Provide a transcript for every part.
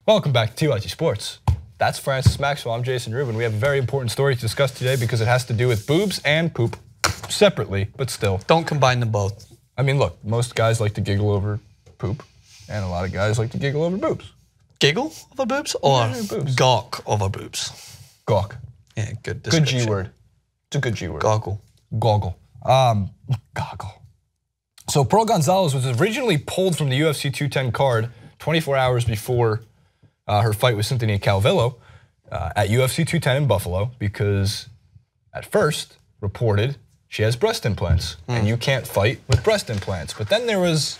Welcome back to TYT Sports. That's Francis Maxwell. I'm Jason Rubin. We have a very important story to discuss today because it has to do with boobs and poop separately, but still. Don't combine them both. I mean, look, most guys like to giggle over poop, and a lot of guys like to giggle over boobs. Giggle over boobs or boobs. gawk over boobs? Gawk. Yeah, good description. Good G word. It's a good G word. Goggle. Goggle. Goggle. So Pearl Gonzalez was originally pulled from the UFC 210 card 24 hours before her fight with Cynthia Calvillo at UFC 210 in Buffalo because at first reported she has breast implants and you can't fight with breast implants. But then there was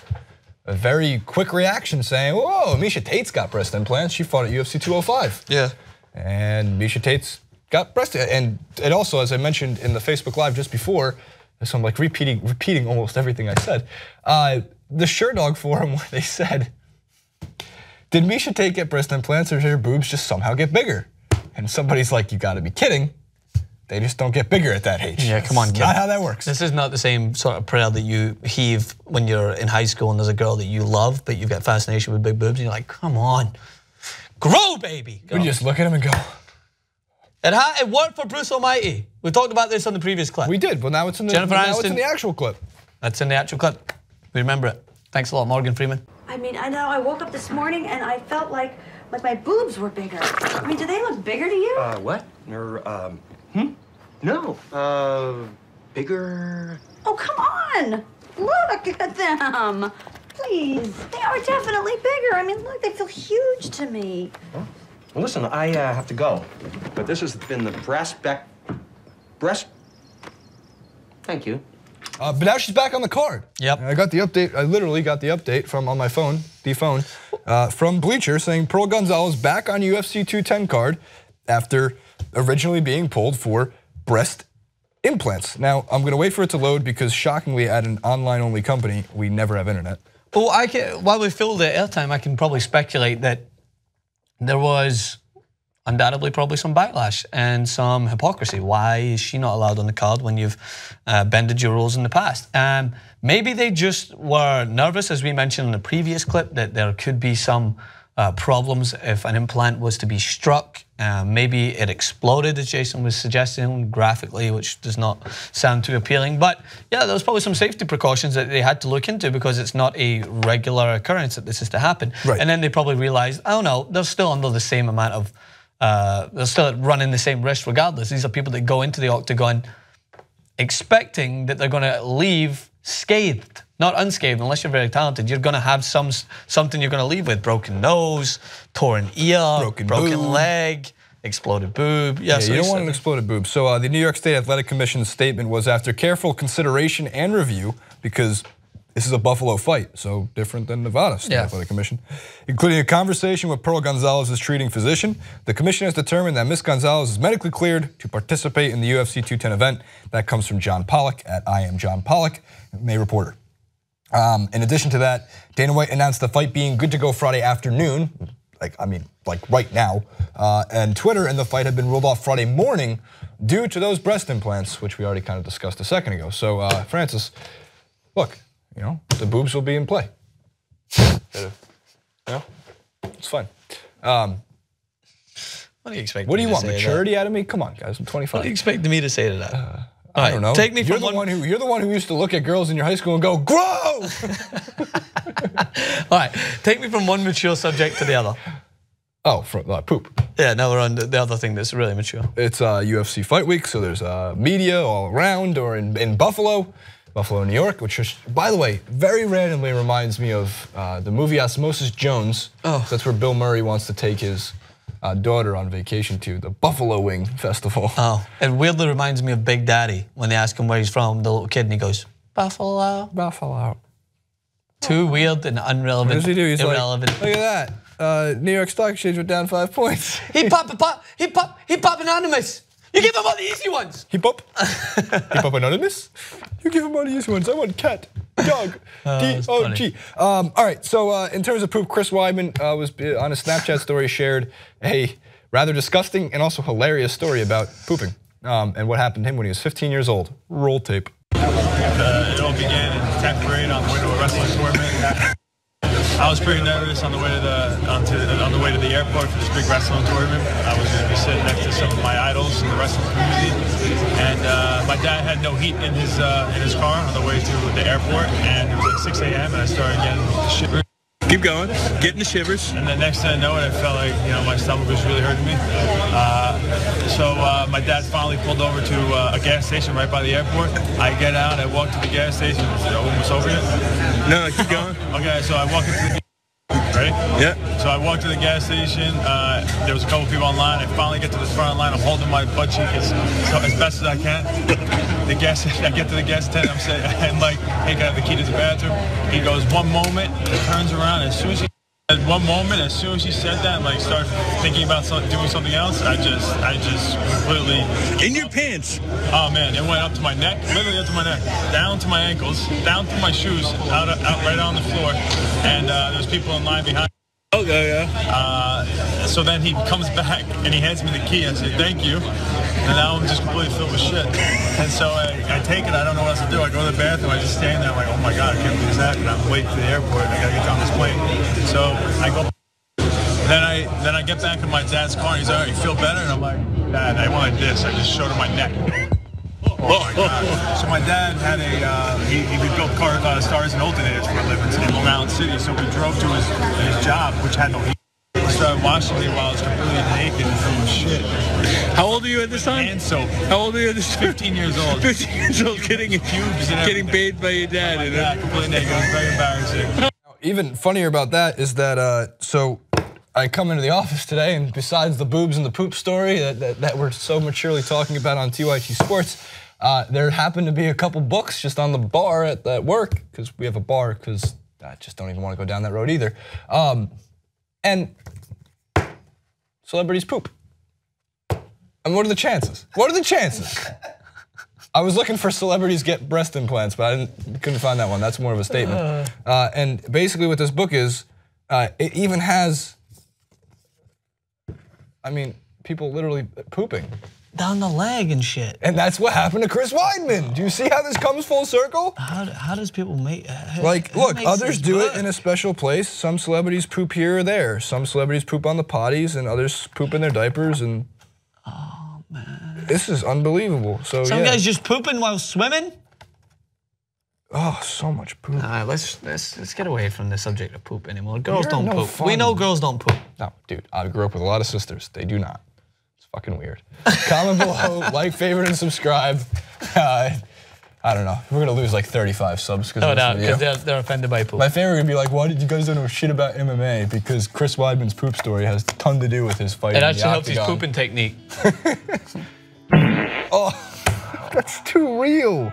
a very quick reaction saying, whoa, Miesha Tate's got breast implants. She fought at UFC 205. Yeah. And Miesha Tate's got breast, and it also, as I mentioned in the Facebook Live just before, so I'm like repeating almost everything I said. The Sherdog forum where they said, did Miesha Tate get breast implants or did her boobs just somehow get bigger? And somebody's like, you gotta be kidding. They just don't get bigger at that age. Yeah, come on, kid. Not how that works. This is not the same sort of prayer that you heave when you're in high school and there's a girl that you love, but you've got fascination with big boobs, and you're like, come on, grow, baby. You just look at him and go. It worked for Bruce Almighty. We talked about this on the previous clip. We did, but now it's in the, it's in the actual clip. That's in the actual clip. We remember it. Thanks a lot, Morgan Freeman. I mean, I know I woke up this morning and I felt like my boobs were bigger. I mean, do they look bigger to you? What? No, bigger. Oh, come on. Look at them. Please. They are definitely bigger. I mean, look, they feel huge to me. Well, listen, I have to go. But this has been the breast. Thank you. But now she's back on the card. Yep. And I got the update. I literally got the update from on my phone, from Bleacher saying Pearl Gonzalez back on UFC 210 card after originally being pulled for breast implants. Now I'm going to wait for it to load because shockingly, at an online-only company, we never have internet. Well, while we fill the airtime, I can probably speculate that there was undoubtedly probably some backlash and some hypocrisy. Why is she not allowed on the card when you've bended your rules in the past? Maybe they just were nervous, as we mentioned in the previous clip, that there could be some problems if an implant was to be struck. Maybe it exploded, as Jason was suggesting, graphically, which does not sound too appealing. But yeah, there was probably some safety precautions that they had to look into because it's not a regular occurrence that this is to happen. Right. And then they probably realized, oh no, they're still under the same amount of, they're still running the same risk regardless. These are people that go into the octagon expecting that they're gonna leave scathed, not unscathed, unless you're very talented. You're gonna have something you're gonna leave with: broken nose, torn ear, broken leg, exploded boob. Yeah, so you don't want an exploded boob. So the New York State Athletic Commission's statement was after careful consideration and review, because this is a Buffalo fight, so different than Nevada State Athletic Commission, including a conversation with Pearl Gonzalez's treating physician. The commission has determined that Ms. Gonzalez is medically cleared to participate in the UFC 210 event. That comes from John Pollock at I Am John Pollock, May Reporter. In addition to that, Dana White announced the fight being good to go Friday afternoon, like right now, and Twitter and the fight had been ruled off Friday morning due to those breast implants, which we already kind of discussed a second ago. So Francis, look, you know, the boobs will be in play. Yeah, it's fine. What do you expect? What do you want? Maturity out of me? Come on, guys. I'm 25. What do you expect me to say to that? I don't know. Take me you're from you're the one who used to look at girls in your high school and go, grow! All right, take me from one mature subject to the other. Oh, from poop. Yeah, now we're on the other thing that's really mature. It's UFC fight week, so there's media all around, or in Buffalo, New York, which is, by the way, very randomly reminds me of the movie Osmosis Jones. Oh. That's where Bill Murray wants to take his daughter on vacation to the Buffalo Wing Festival. Oh, it weirdly reminds me of Big Daddy when they ask him where he's from, the little kid, and he goes, Buffalo. Buffalo. Too weird and irrelevant. What does he do? He's irrelevant. Like, look at that. New York Stock Exchange went down 5 points. He pop anonymous. You give him all the easy ones. He pop anonymous? You give him all the easy ones. I want cat, dog, D-O-G. All right, so in terms of poop, Chris Weidman was on a Snapchat story shared a rather disgusting and also hilarious story about pooping and what happened to him when he was 15 years old. Roll tape. It all began in 10th grade on the way to a wrestling tournament. I was pretty nervous on the way to the airport for this big wrestling tournament. I was going to be sitting next to some of my idols in the wrestling community, and my dad had no heat in his car on the way to the airport, and it was like 6 a.m. and I started getting the shivers. Keep going, getting the shivers. And then next thing I know it, I felt like my stomach was really hurting me. So my dad finally pulled over to a gas station right by the airport. I get out, I walk to the gas station. Is it almost over yet? No, keep going. Okay, so I walk into the ready? Yeah. So I walked to the gas station. There was a couple people online. I finally get to the front of the line. I'm holding my butt cheek as best as I can. I get to the gas tent. I'm saying, I'm like, hey, can I have the key to the bathroom? He goes, one moment. He turns around. As soon as he said that and like started thinking about doing something else, I just completely in your pants. Oh man, it went up to my neck, literally up to my neck, down to my ankles, down through my shoes, out right on the floor, and there's people in line behind. Okay, yeah. So then he comes back and he hands me the key. I say thank you, and now I'm just completely filled with shit. And so I take it. I don't know what else to do. I go to the bathroom. I just stand there. I'm like, oh my god, I can't believe this happened. I'm late to the airport. I gotta get on this plane. So I go. Then I get back in my dad's car. And he's like, you feel better? And I'm like, Dad, I wanted this. I just showed him my neck. Oh my god. So my dad had he built cars and alternators for a living in Long Island City. So we drove to his job, which had no heat. He started washing me while I was completely naked and full of shit. How old are you at this time? And soap. How old are you at this time? 15 years old. 15 years old, getting bathed by your dad. Yeah, completely naked. It was very embarrassing. Even funnier about that is that, so I come into the office today, and besides the boobs and the poop story that we're so maturely talking about on TYT Sports, there happened to be a couple books just on the bar at work, because we have a bar, because I just don't even want to go down that road either. And celebrities poop. And what are the chances? What are the chances? I was looking for celebrities get breast implants, but I couldn't find that one. That's more of a statement. And basically what this book is, it even has, I mean, people literally pooping. Down the leg and shit. And that's what happened to Chris Weidman. Do you see how this comes full circle? How does people make? Like, look, others do it in a special place. Some celebrities poop here or there. Some celebrities poop on the potties, and others poop in their diapers. And oh man, this is unbelievable. So some guys just pooping while swimming. Oh, so much poop. All right, let's get away from the subject of poop anymore. Girls don't poop. Fun. We know girls don't poop. No, dude, I grew up with a lot of sisters. They do not. Fucking weird. Comment below, like, favorite, and subscribe. I don't know. We're gonna lose like 35 subs because of this video. Because they're offended by poop. My favorite would be like, why did you guys don't know shit about MMA? Because Chris Weidman's poop story has a ton to do with his fight. It actually helps his pooping technique. Oh, that's too real.